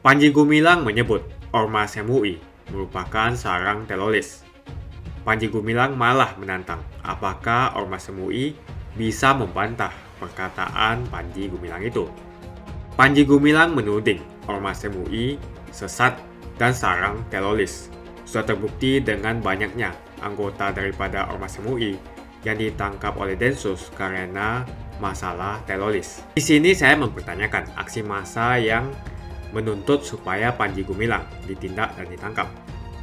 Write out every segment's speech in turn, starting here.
Panji Gumilang menyebut Ormas MUI merupakan sarang teroris. Panji Gumilang malah menantang apakah Ormas MUI bisa membantah perkataan Panji Gumilang itu. Panji Gumilang menuding Ormas MUI sesat dan sarang teroris. Sudah terbukti dengan banyaknya anggota daripada Ormas MUI yang ditangkap oleh Densus karena masalah teroris. Di sini saya mempertanyakan aksi massa yang menuntut supaya Panji Gumilang ditindak dan ditangkap.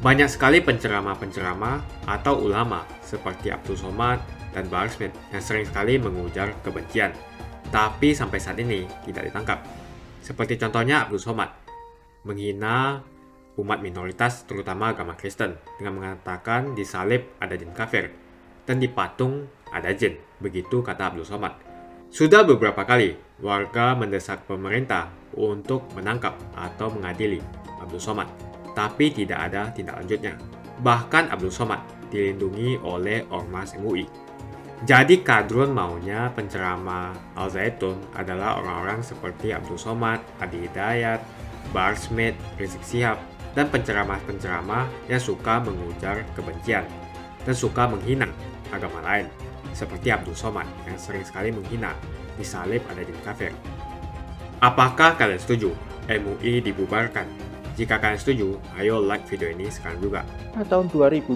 Banyak sekali penceramah-penceramah atau ulama seperti Abdul Somad dan Bahar Smith yang sering sekali mengujar kebencian, tapi sampai saat ini tidak ditangkap. Seperti contohnya Abdul Somad menghina umat minoritas terutama agama Kristen dengan mengatakan di salib ada jin kafir dan di patung ada jin, begitu kata Abdul Somad. Sudah beberapa kali warga mendesak pemerintah untuk menangkap atau mengadili Abdul Somad, tapi tidak ada tindak lanjutnya. Bahkan Abdul Somad dilindungi oleh Ormas MUI. Jadi kadrun maunya penceramah Al Zaitun adalah orang-orang seperti Abdul Somad, Adi Hidayat, Bahar Smith, Rizik Syihab, dan penceramah-penceramah yang suka mengujar kebencian dan suka menghina agama lain, seperti Abdul Somad yang sering sekali menghina di salib ada jin kafir. Apakah kalian setuju MUI dibubarkan? Jika kalian setuju, ayo like video ini sekarang juga. Tahun 2002,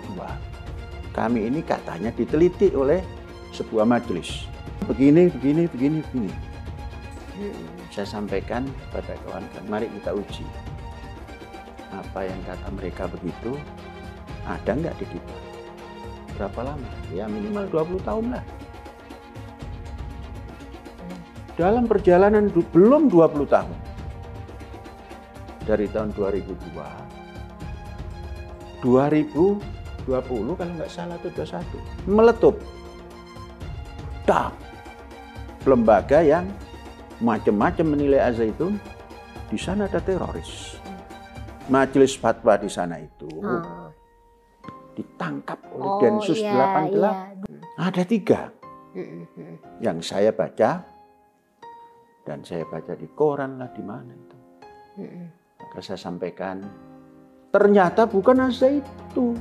kami ini katanya diteliti oleh sebuah majelis. Begini. Saya sampaikan pada kawan-kawan, mari kita uji. Apa yang kata mereka begitu, ada nggak di kita? Berapa lama? Ya minimal 20 tahun lah. Dalam perjalanan belum 20 tahun. Dari tahun 2002, 2020 kalau nggak salah itu 21, meletup. Lembaga yang macam-macam menilai Al Zaitun, di sana ada teroris. Majelis fatwa di sana itu ditangkap oleh Densus 88. Iya. Ada 3 yang saya baca, dan saya baca di koran lah di mana itu. Maka saya sampaikan, ternyata bukan Al Zaitun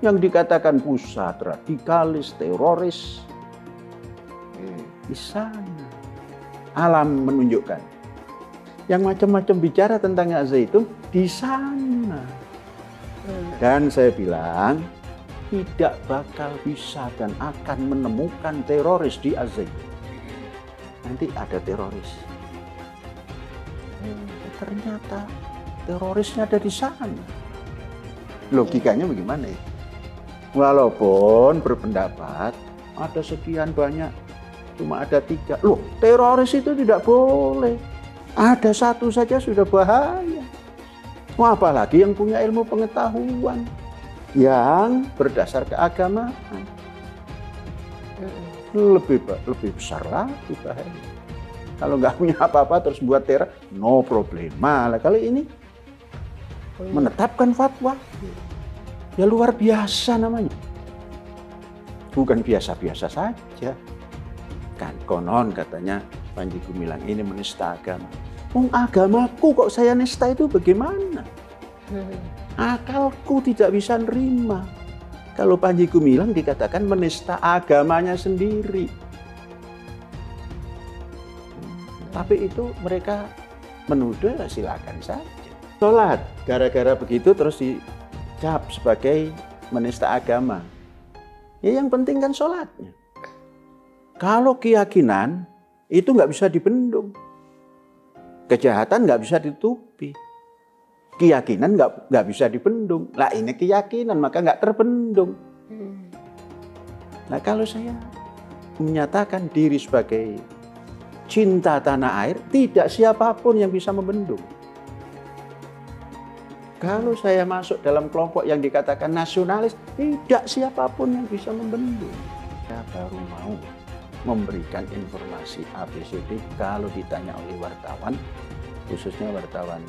yang dikatakan pusat radikalis, teroris. Di sana alam menunjukkan yang macam-macam bicara tentang Al Zaitun di sana. Dan saya bilang tidak bakal bisa dan akan menemukan teroris di Al Zaitun. Nanti ada teroris. Ternyata terorisnya ada di sana. Logikanya bagaimana ya? Walaupun berpendapat ada sekian banyak, cuma ada 3. Loh, teroris itu tidak boleh. Ada 1 saja sudah bahaya. Wah, apalagi yang punya ilmu pengetahuan yang berdasar keagamaan. Lebih besar lagi bahaya. Kalau nggak punya apa-apa terus buat teror, no problema. Lah kali ini menetapkan fatwa, ya luar biasa namanya. Bukan biasa-biasa saja. Kan konon katanya Panji Gumilang ini menista agama. Agamaku kok saya nista itu bagaimana? Akalku tidak bisa nerima. Kalau Panji Gumilang dikatakan menista agamanya sendiri. Tapi itu mereka menuduh, silakan saja. Sholat, gara-gara begitu terus dicap sebagai menista agama. Ya yang penting kan sholatnya. Kalau keyakinan itu nggak bisa dibendung. Kejahatan nggak bisa ditutupi. Keyakinan nggak bisa dibendung. Lah ini keyakinan maka nggak terbendung. Nah kalau saya menyatakan diri sebagai cinta tanah air, tidak siapapun yang bisa membendung. Kalau saya masuk dalam kelompok yang dikatakan nasionalis, tidak siapapun yang bisa membendung. Saya baru mau memberikan informasi ABCD kalau ditanya oleh wartawan, khususnya wartawan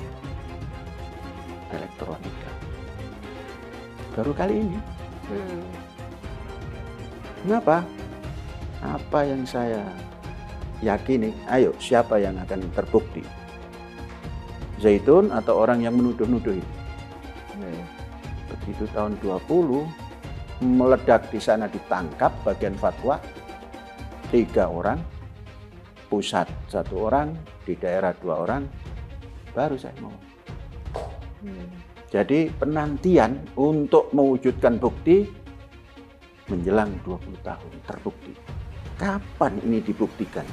elektronika. Baru kali ini. Kenapa? Apa yang saya yakini, ayo siapa yang akan terbukti? Zaitun atau orang yang menuduh-nuduh itu. Begitu tahun 20 meledak di sana, ditangkap bagian fatwa 3 orang, pusat 1 orang, di daerah 2 orang, baru saya mau. Jadi penantian untuk mewujudkan bukti menjelang 20 tahun terbukti. Kapan ini dibuktikan?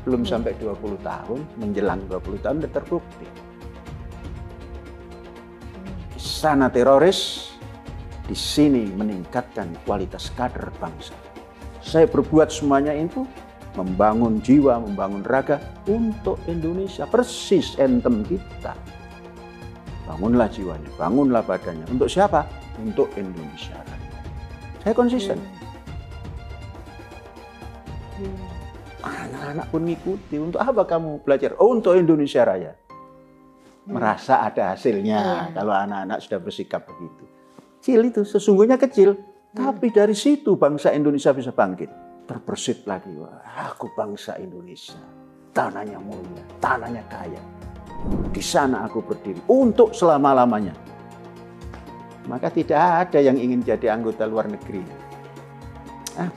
Belum sampai 20 tahun, menjelang 20 tahun sudah terbukti. Di sana teroris, di sini meningkatkan kualitas kader bangsa. Saya berbuat semuanya itu membangun jiwa, membangun raga untuk Indonesia. Persis anthem kita. Bangunlah jiwanya, bangunlah badannya. Untuk siapa? Untuk Indonesia. Saya konsisten. Anak-anak pun ngikuti. Untuk apa kamu belajar? Oh, untuk Indonesia Raya. Merasa ada hasilnya kalau anak-anak sudah bersikap begitu. Kecil itu, sesungguhnya kecil. Tapi dari situ bangsa Indonesia bisa bangkit. Terbersit lagi. Wah, aku bangsa Indonesia. Tanahnya mulia, tanahnya kaya. Di sana aku berdiri untuk selama-lamanya. Maka tidak ada yang ingin jadi anggota luar negeri.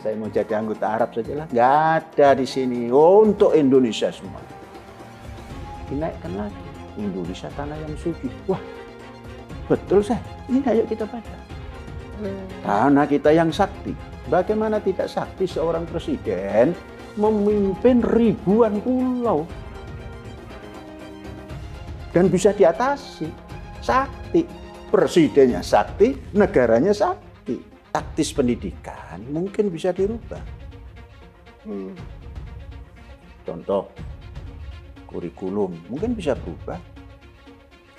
Saya mau jadi anggota Arab sajalah. Nggak ada di sini. Untuk Indonesia semua. Dinaikkan lagi. Indonesia tanah yang suci. Wah, betul saya. Ini ayo kita baca. Tanah kita yang sakti. Bagaimana tidak sakti seorang presiden memimpin ribuan pulau. Dan bisa diatasi. Sakti. Presidennya sakti, negaranya sakti. Taktis pendidikan mungkin bisa dirubah. Contoh, kurikulum mungkin bisa berubah.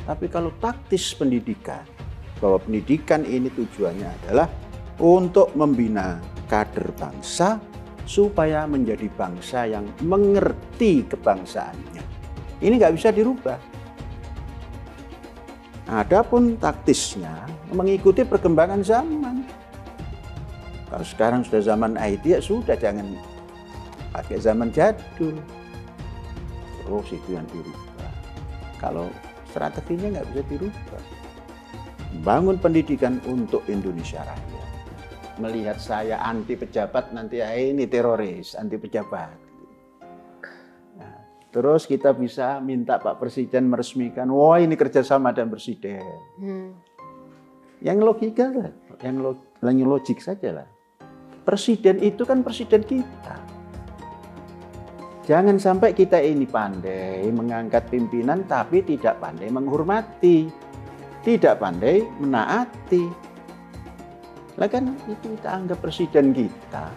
Tapi kalau taktis pendidikan, bahwa pendidikan ini tujuannya adalah untuk membina kader bangsa supaya menjadi bangsa yang mengerti kebangsaannya. Ini nggak bisa dirubah. Adapun taktisnya mengikuti perkembangan zaman. Kalau sekarang sudah zaman IT, ya sudah, jangan pakai zaman jadul. Terus itu yang dirubah. Kalau strateginya nggak bisa dirubah. Bangun pendidikan untuk Indonesia Raya. Melihat saya anti pejabat, nanti ini teroris, anti pejabat. Nah, terus kita bisa minta Pak Presiden meresmikan, wah ini kerjasama dan Presiden. Yang logika lah, yang logik saja lah. Presiden itu kan presiden kita. Jangan sampai kita ini pandai mengangkat pimpinan tapi tidak pandai menghormati, tidak pandai menaati. Lah kan itu kita anggap presiden kita.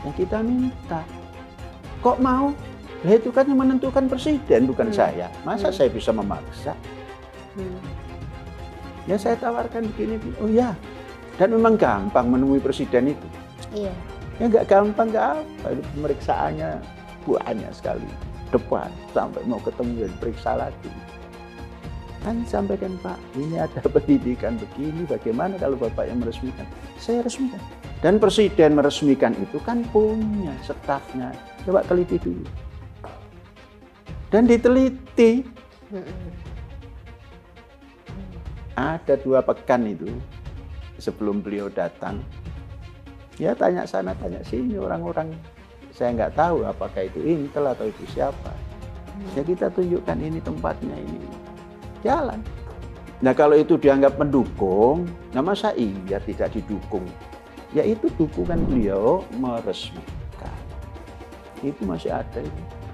Yang kita minta. Kok mau? Lah itu kan yang menentukan presiden, bukan saya. Masa saya bisa memaksa? Ya saya tawarkan begini, oh ya. Dan memang gampang menemui presiden itu. Iya. Ya nggak gampang, nggak apa. Pemeriksaannya banyak sekali. Depan, sampai mau ketemu dan periksa lagi. Kan sampaikan Pak, ini ada pendidikan begini, bagaimana kalau Bapak yang meresmikan? Saya resmikan. Dan presiden meresmikan itu kan punya stafnya. Coba teliti dulu. Dan diteliti. Ada 2 pekan itu. Sebelum beliau datang, ya tanya sana, tanya sini orang-orang. Saya nggak tahu apakah itu Intel atau itu siapa. Ya kita tunjukkan ini tempatnya ini. Jalan. Nah kalau itu dianggap mendukung, nah masa iya tidak didukung? Ya itu dukungan beliau meresmikan. Itu masih ada.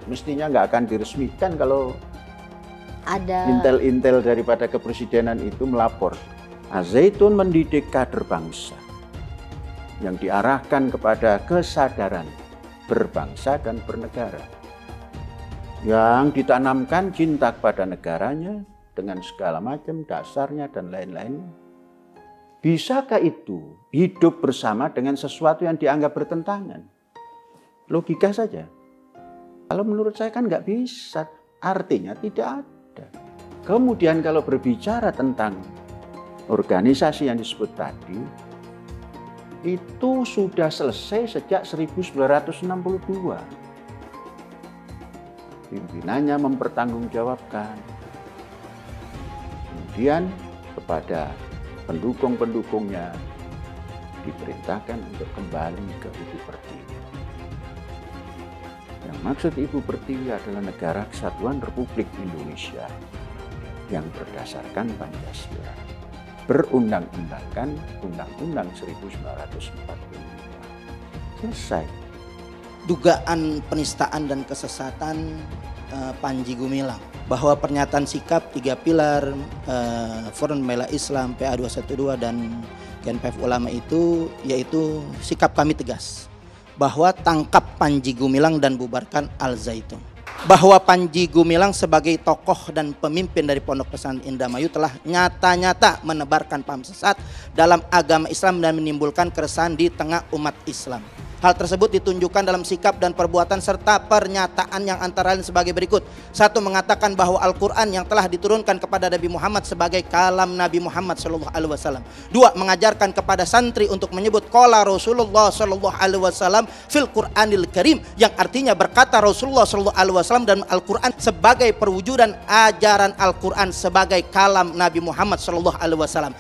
Mestinya nggak akan diresmikan kalau ada intel-intel daripada kepresidenan itu melapor. Zaitun mendidik kader bangsa yang diarahkan kepada kesadaran berbangsa dan bernegara. Yang ditanamkan cinta kepada negaranya dengan segala macam dasarnya dan lain-lain. Bisakah itu hidup bersama dengan sesuatu yang dianggap bertentangan? Logika saja. Kalau menurut saya kan nggak bisa, artinya tidak ada. Kemudian kalau berbicara tentang organisasi yang disebut tadi, itu sudah selesai sejak 1962. pimpinannya mempertanggungjawabkan. Kemudian kepada pendukung-pendukungnya diperintahkan untuk kembali ke Ibu Pertiwi. Yang maksud Ibu Pertiwi adalah Negara Kesatuan Republik Indonesia yang berdasarkan Pancasila, berundang-undangkan Undang-Undang 1945. Selesai. Dugaan penistaan dan kesesatan Panji Gumilang, bahwa pernyataan sikap 3 pilar Forum Pembela Islam, PA 212 dan GNPF Ulama itu, yaitu sikap kami tegas bahwa tangkap Panji Gumilang dan bubarkan Al Zaitun. Bahwa Panji Gumilang sebagai tokoh dan pemimpin dari Pondok Pesantren Indramayu telah nyata-nyata menebarkan paham sesat dalam agama Islam dan menimbulkan keresahan di tengah umat Islam. Hal tersebut ditunjukkan dalam sikap dan perbuatan serta pernyataan yang antara lain sebagai berikut. 1. Mengatakan bahwa Al-Quran yang telah diturunkan kepada Nabi Muhammad sebagai kalam Nabi Muhammad SAW. 2. Mengajarkan kepada santri untuk menyebut qala Rasulullah SAW fil Qur'anil Karim, yang artinya berkata Rasulullah SAW dan Al-Quran sebagai perwujudan ajaran Al-Quran sebagai kalam Nabi Muhammad SAW. 3.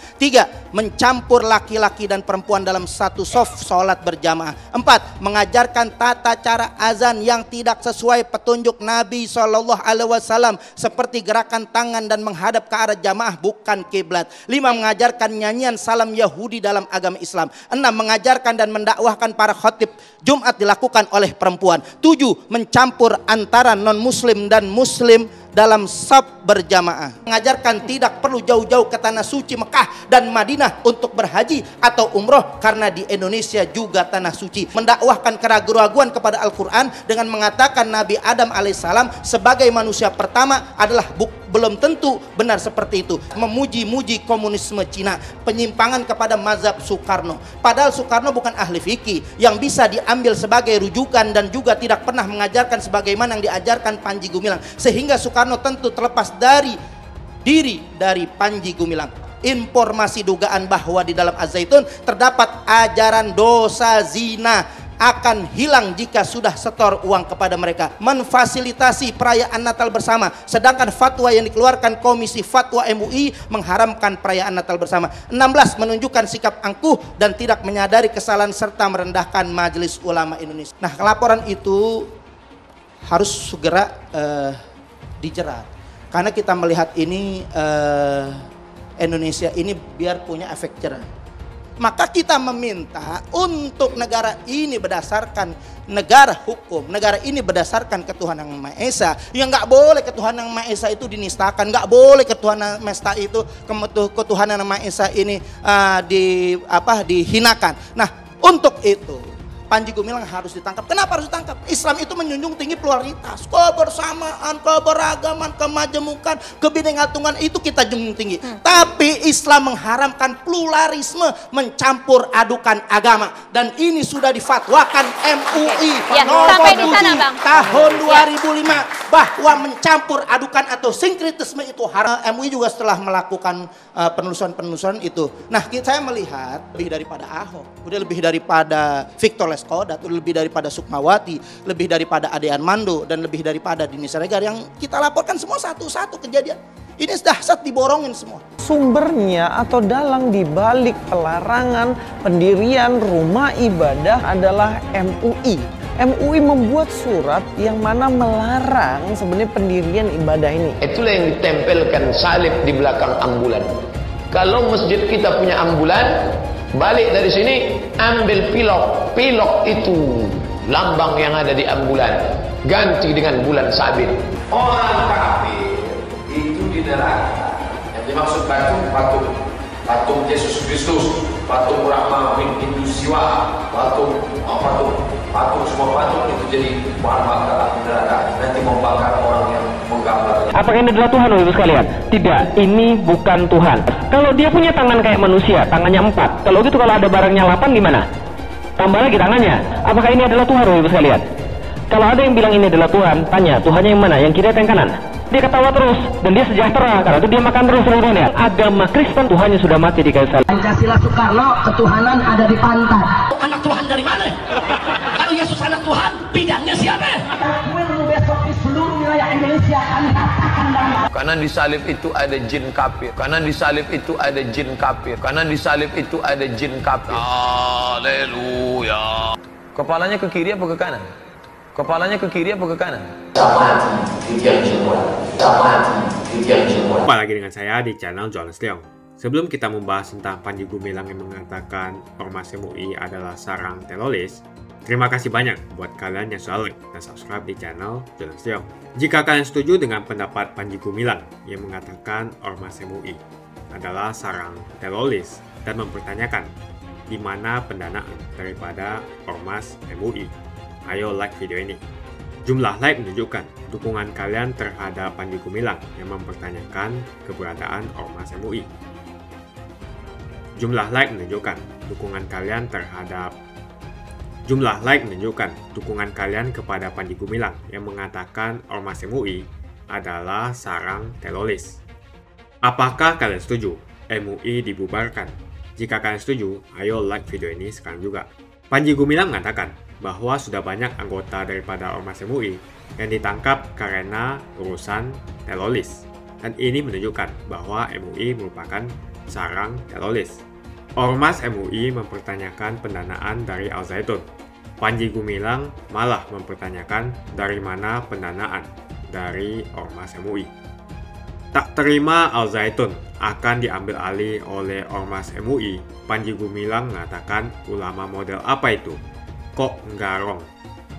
Mencampur laki-laki dan perempuan dalam satu shaf sholat berjamaah. 4. Mengajarkan tata cara azan yang tidak sesuai petunjuk Nabi SAW, seperti gerakan tangan dan menghadap ke arah jamaah bukan kiblat. 5. Mengajarkan nyanyian salam Yahudi dalam agama Islam. 6. Mengajarkan dan mendakwahkan para khatib Jumat dilakukan oleh perempuan. 7. Mencampur antara non-muslim dan muslim dalam shaf berjamaah. Mengajarkan tidak perlu jauh-jauh ke tanah suci Mekah dan Madinah untuk berhaji atau umroh, karena di Indonesia juga tanah suci. Mendakwahkan keraguan-raguan kepada Al-Quran dengan mengatakan Nabi Adam alaihissalam sebagai manusia pertama adalah belum tentu benar seperti itu. Memuji-muji komunisme Cina, penyimpangan kepada mazhab Soekarno. Padahal Soekarno bukan ahli fikih yang bisa diambil sebagai rujukan dan juga tidak pernah mengajarkan sebagaimana yang diajarkan Panji Gumilang. Sehingga Soekarno tentu terlepas dari diri dari Panji Gumilang. Informasi dugaan bahwa di dalam Az-Zaitun terdapat ajaran dosa zina akan hilang jika sudah setor uang kepada mereka. Memfasilitasi perayaan Natal bersama, sedangkan fatwa yang dikeluarkan Komisi Fatwa MUI mengharamkan perayaan Natal bersama. 16. Menunjukkan sikap angkuh dan tidak menyadari kesalahan serta merendahkan Majelis Ulama Indonesia. Nah, laporan itu harus segera dijerat, karena kita melihat ini Indonesia ini biar punya efek jerah. Maka kita meminta untuk negara ini berdasarkan negara hukum, negara ini berdasarkan ketuhanan Yang Maha Esa. Yang nggak boleh ketuhanan Yang Maha Esa itu dinistakan, nggak boleh ketuhanan Mesta itu, ketuhanan Yang Maha Esa ini dihinakan. Nah, untuk itu Panji Gumilang harus ditangkap. Kenapa harus ditangkap? Islam itu menjunjung tinggi pluralitas, kebersamaan, keberagaman, kemajemukan, kebinekaan itu kita junjung tinggi. Tapi Islam mengharamkan pluralisme, mencampur adukan agama, dan ini sudah difatwakan MUI nomor 7 tahun 2005 bahwa mencampur adukan atau sinkretisme itu haram. MUI juga setelah melakukan penelusuran itu. Nah, saya melihat lebih daripada Ahok, udah lebih daripada Victor Leskodat, lebih daripada Sukmawati, lebih daripada Ade Armando, dan lebih daripada Dini Siregar yang kita laporkan semua satu-satu kejadian. Ini dahsyat diborongin semua. Sumbernya atau dalang di balik pelarangan pendirian rumah ibadah adalah MUI. MUI membuat surat yang mana melarang sebenarnya pendirian ibadah ini. Itulah yang ditempelkan salib di belakang ambulan. Kalau masjid kita punya ambulan, balik dari sini ambil pilok. Pilok itu lambang yang ada di ambulan, ganti dengan bulan sabit. Orang kafir itu di neraka. Yang dimaksud patung Yesus Kristus, patung Brahma, Hindu Siwa, patung semua patung itu jadi bahan bakar neraka. Nanti membakar orang yang menggambarnya. Apakah ini adalah Tuhan, Ibu sekalian? Tidak, ini bukan Tuhan. Kalau dia punya tangan kayak manusia, tangannya 4. Kalau gitu kalau ada barangnya 8 gimana? Tambah lagi tangannya. Apakah ini adalah Tuhan, Ibu sekalian? Kalau ada yang bilang ini adalah Tuhan, tanya Tuhannya yang mana? Yang kiri atau yang kanan? Dia ketawa terus dan dia sejahtera karena itu dia makan terus seluruhnya. Agama Kristen Tuhannya sudah mati di kayu salib. Pancasila Soekarno, ketuhanan ada di pantat. Anak Tuhan dari mana? Kalau Yesus anak Tuhan, bidangnya siapa? Besok di seluruh wilayah Karena di salib itu ada jin kafir. Karena di salib itu ada jin kafir. Karena di salib itu ada jin kafir. Haleluya. Kepalanya ke kiri apa ke kanan? Kepalanya ke kiri apa ke kanan? Jumpa lagi dengan saya di channel Jonas Leong. Sebelum kita membahas tentang Panji Gumilang yang mengatakan Ormas MUI adalah sarang teroris, terima kasih banyak buat kalian yang sudah like dan subscribe di channel Jonas Leong. Jika kalian setuju dengan pendapat Panji Gumilang yang mengatakan Ormas MUI adalah sarang teroris dan mempertanyakan di mana pendanaan daripada Ormas MUI, ayo like video ini. Jumlah like menunjukkan dukungan kalian terhadap Panji Gumilang yang mempertanyakan keberadaan Ormas MUI. Jumlah like menunjukkan dukungan kalian kepada Panji Gumilang yang mengatakan Ormas MUI adalah sarang teroris. Apakah kalian setuju MUI dibubarkan? Jika kalian setuju, ayo like video ini sekarang juga. Panji Gumilang mengatakan bahwa sudah banyak anggota daripada Ormas MUI yang ditangkap karena urusan teroris. Dan ini menunjukkan bahwa MUI merupakan sarang teroris. Ormas MUI mempertanyakan pendanaan dari Al Zaitun. Panji Gumilang malah mempertanyakan dari mana pendanaan dari Ormas MUI. Tak terima Al Zaitun akan diambil alih oleh Ormas MUI, Panji Gumilang mengatakan ulama model apa itu? Kok nggarong?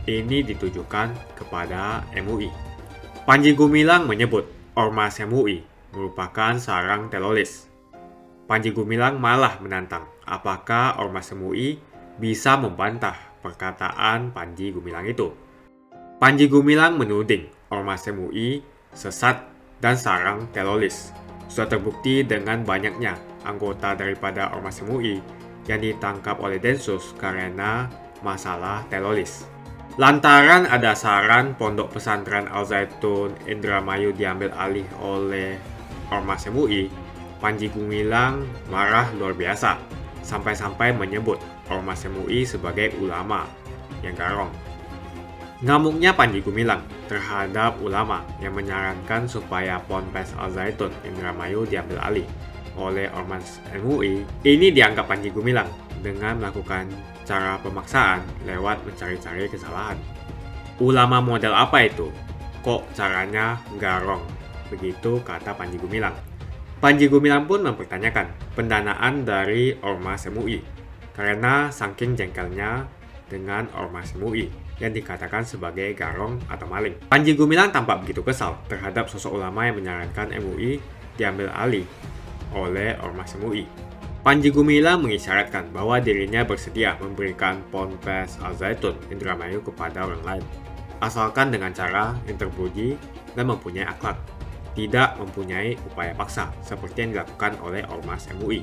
Ini ditujukan kepada MUI. Panji Gumilang menyebut Ormas MUI merupakan sarang teroris. Panji Gumilang malah menantang apakah Ormas MUI bisa membantah perkataan Panji Gumilang itu. Panji Gumilang menuding Ormas MUI sesat dan sarang teroris. Sudah terbukti dengan banyaknya anggota daripada Ormas MUI yang ditangkap oleh Densus karena masalah teroris. Lantaran ada saran pondok pesantren Al Zaitun Indramayu diambil alih oleh Ormas MUI, Panji Gumilang marah luar biasa, sampai-sampai menyebut Ormas MUI sebagai ulama yang garong. Ngamuknya Panji Gumilang terhadap ulama yang menyarankan supaya Ponpes Al Zaitun Indramayu diambil alih oleh Ormas MUI, ini dianggap Panji Gumilang dengan melakukan cara pemaksaan lewat mencari-cari kesalahan. Ulama model apa itu? Kok caranya garong? Begitu kata Panji Gumilang. Panji Gumilang pun mempertanyakan pendanaan dari Ormas MUI karena saking jengkelnya dengan Ormas MUI yang dikatakan sebagai garong atau maling. Panji Gumilang tampak begitu kesal terhadap sosok ulama yang menyarankan MUI diambil alih oleh Ormas MUI. Panji Gumilang mengisyaratkan bahwa dirinya bersedia memberikan Ponpes Al Zaitun Indramayu kepada orang lain, asalkan dengan cara yang terpuji dan mempunyai akhlak, tidak mempunyai upaya paksa seperti yang dilakukan oleh Ormas MUI.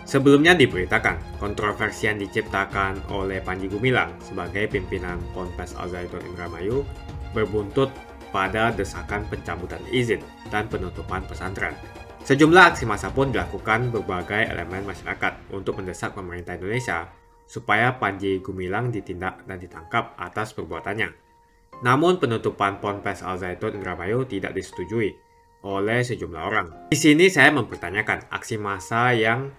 Sebelumnya diberitakan, kontroversi yang diciptakan oleh Panji Gumilang sebagai pimpinan Ponpes Al Zaitun Indramayu berbuntut pada desakan pencabutan izin dan penutupan pesantren. Sejumlah aksi massa pun dilakukan berbagai elemen masyarakat untuk mendesak pemerintah Indonesia supaya Panji Gumilang ditindak dan ditangkap atas perbuatannya. Namun penutupan Ponpes Al Zaitun Indramayu tidak disetujui oleh sejumlah orang. Di sini saya mempertanyakan aksi massa yang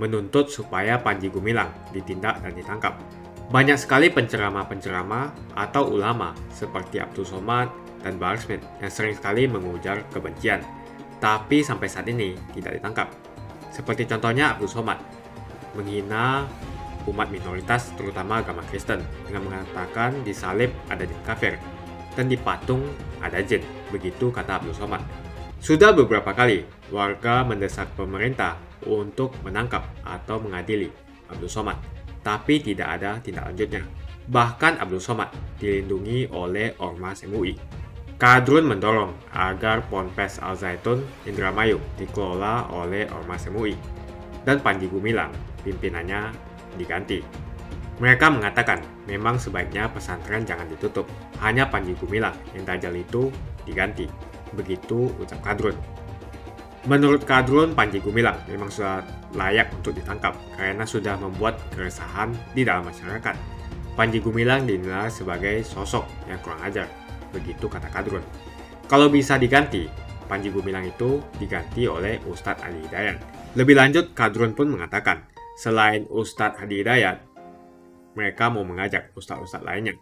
menuntut supaya Panji Gumilang ditindak dan ditangkap. Banyak sekali penceramah-penceramah atau ulama seperti Abdul Somad dan Bahar Smith yang sering sekali mengujar kebencian, tapi sampai saat ini tidak ditangkap. Seperti contohnya Abdul Somad menghina umat minoritas terutama agama Kristen dengan mengatakan di salib ada jin kafir dan di patung ada jin, begitu kata Abdul Somad. Sudah beberapa kali warga mendesak pemerintah untuk menangkap atau mengadili Abdul Somad, tapi tidak ada tindak lanjutnya. Bahkan Abdul Somad dilindungi oleh Ormas MUI. Kadrun mendorong agar Ponpes Al Zaitun Indramayu dikelola oleh Ormas MUI dan Panji Gumilang pimpinannya diganti. Mereka mengatakan memang sebaiknya pesantren jangan ditutup, hanya Panji Gumilang yang dajal itu diganti. Begitu ucap Kadrun. Menurut Kadrun, Panji Gumilang memang sudah layak untuk ditangkap karena sudah membuat keresahan di dalam masyarakat. Panji Gumilang dinilai sebagai sosok yang kurang ajar. Begitu kata Kadrun. Kalau bisa diganti, Panji Gumilang itu diganti oleh Ustadz Adi Hidayat. Lebih lanjut, kadrun pun mengatakan, selain Ustadz Adi Hidayat, mereka mau mengajak ustadz-ustadz lainnya,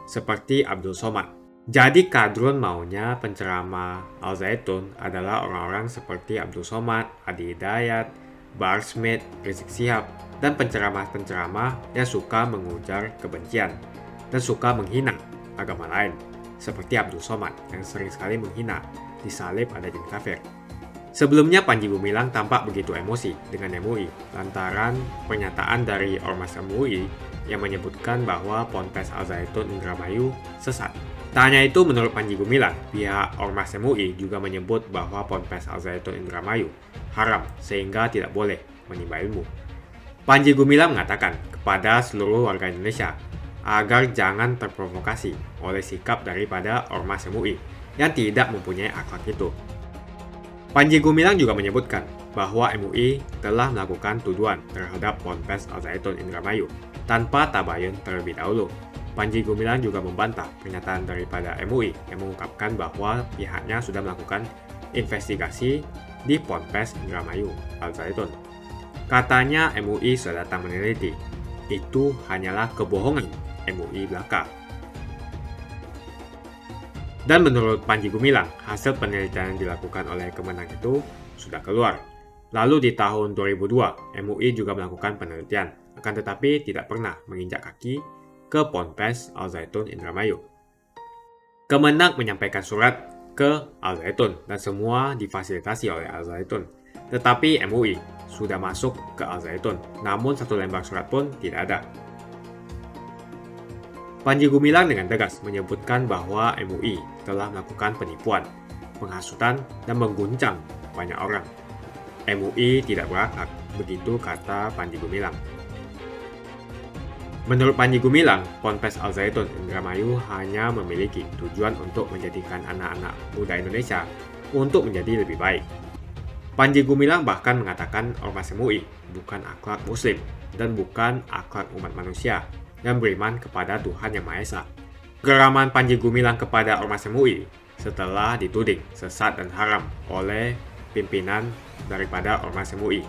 seperti Abdul Somad. Jadi kadrun maunya penceramah Al Zaitun adalah orang-orang seperti Abdul Somad, Adi Hidayat, Bahar Smith, Rizik Syihab, dan penceramah-penceramah yang suka mengujar kebencian dan suka menghina agama lain, seperti Abdul Somad yang sering sekali menghina disalib ada jin kafir. Sebelumnya Panji Gumilang tampak begitu emosi dengan MUI lantaran pernyataan dari Ormas MUI yang menyebutkan bahwa Ponpes Al Zaitun Indramayu sesat. Tak hanya itu, menurut Panji Gumilang, pihak Ormas MUI juga menyebut bahwa Ponpes Al Zaitun Indramayu haram sehingga tidak boleh menimba ilmu. Panji Gumilang mengatakan kepada seluruh warga Indonesia agar jangan terprovokasi oleh sikap daripada Ormas MUI yang tidak mempunyai akhlak itu. Panji Gumilang juga menyebutkan bahwa MUI telah melakukan tuduhan terhadap Ponpes Al Zaitun Indramayu tanpa tabayun terlebih dahulu. Panji Gumilang juga membantah pernyataan daripada MUI yang mengungkapkan bahwa pihaknya sudah melakukan investigasi di Ponpes Indramayu Al Zaitun. Katanya MUI sudah datang meneliti. Itu hanyalah kebohongan MUI belaka. Dan menurut Panji Gumilang, hasil penelitian yang dilakukan oleh Kemenang itu sudah keluar. Lalu di tahun 2002, MUI juga melakukan penelitian, akan tetapi tidak pernah menginjak kaki ke Ponpes Al Zaitun Indramayu. Kemenang menyampaikan surat ke Al Zaitun dan semua difasilitasi oleh Al Zaitun. Tetapi MUI sudah masuk ke Al Zaitun, namun satu lembar surat pun tidak ada. Panji Gumilang dengan tegas menyebutkan bahwa MUI telah melakukan penipuan, penghasutan, dan mengguncang banyak orang. MUI tidak berakhlak, begitu kata Panji Gumilang. Menurut Panji Gumilang, Ponpes Al Zaitun Indramayu hanya memiliki tujuan untuk menjadikan anak-anak muda Indonesia untuk menjadi lebih baik. Panji Gumilang bahkan mengatakan Ormas MUI bukan akhlak Muslim dan bukan akhlak umat manusia yang beriman kepada Tuhan Yang Maha Esa. Geraman Panji Gumilang kepada Ormas MUI setelah dituding sesat dan haram oleh pimpinan daripada Ormas MUI.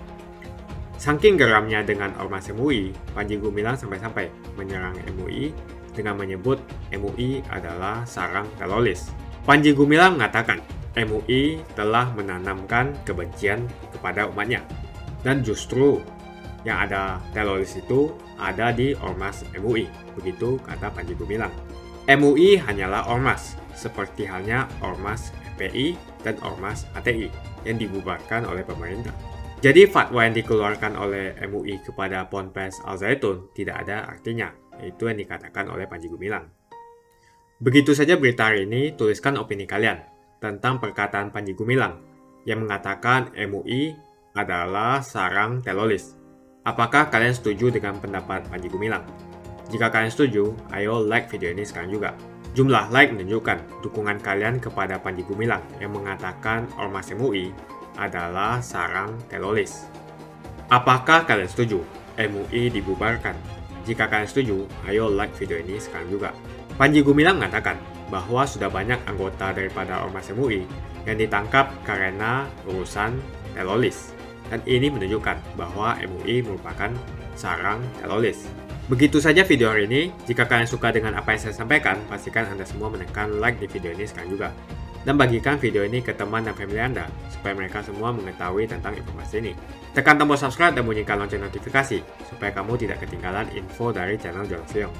Saking geramnya dengan Ormas MUI, Panji Gumilang sampai-sampai menyerang MUI dengan menyebut MUI adalah sarang teroris. Panji Gumilang mengatakan MUI telah menanamkan kebencian kepada umatnya, dan justru yang ada teroris itu ada di Ormas MUI, begitu kata Panji Gumilang. MUI hanyalah ormas, seperti halnya Ormas FPI dan Ormas HTI yang dibubarkan oleh pemerintah. Jadi fatwa yang dikeluarkan oleh MUI kepada Ponpes Al Zaitun tidak ada artinya, itu yang dikatakan oleh Panji Gumilang. Begitu saja berita hari ini, tuliskan opini kalian tentang perkataan Panji Gumilang yang mengatakan MUI adalah sarang teroris. Apakah kalian setuju dengan pendapat Panji Gumilang? Jika kalian setuju, ayo like video ini sekarang juga. Jumlah like menunjukkan dukungan kalian kepada Panji Gumilang yang mengatakan Ormas MUI adalah sarang teroris. Apakah kalian setuju MUI dibubarkan? Jika kalian setuju, ayo like video ini sekarang juga. Panji Gumilang mengatakan bahwa sudah banyak anggota daripada Ormas MUI yang ditangkap karena urusan teroris. Dan ini menunjukkan bahwa MUI merupakan sarang teroris. Begitu saja video hari ini. Jika kalian suka dengan apa yang saya sampaikan, pastikan Anda semua menekan like di video ini sekarang juga. Dan bagikan video ini ke teman dan family Anda, supaya mereka semua mengetahui tentang informasi ini. Tekan tombol subscribe dan bunyikan lonceng notifikasi, supaya kamu tidak ketinggalan info dari channel Jonas Leong.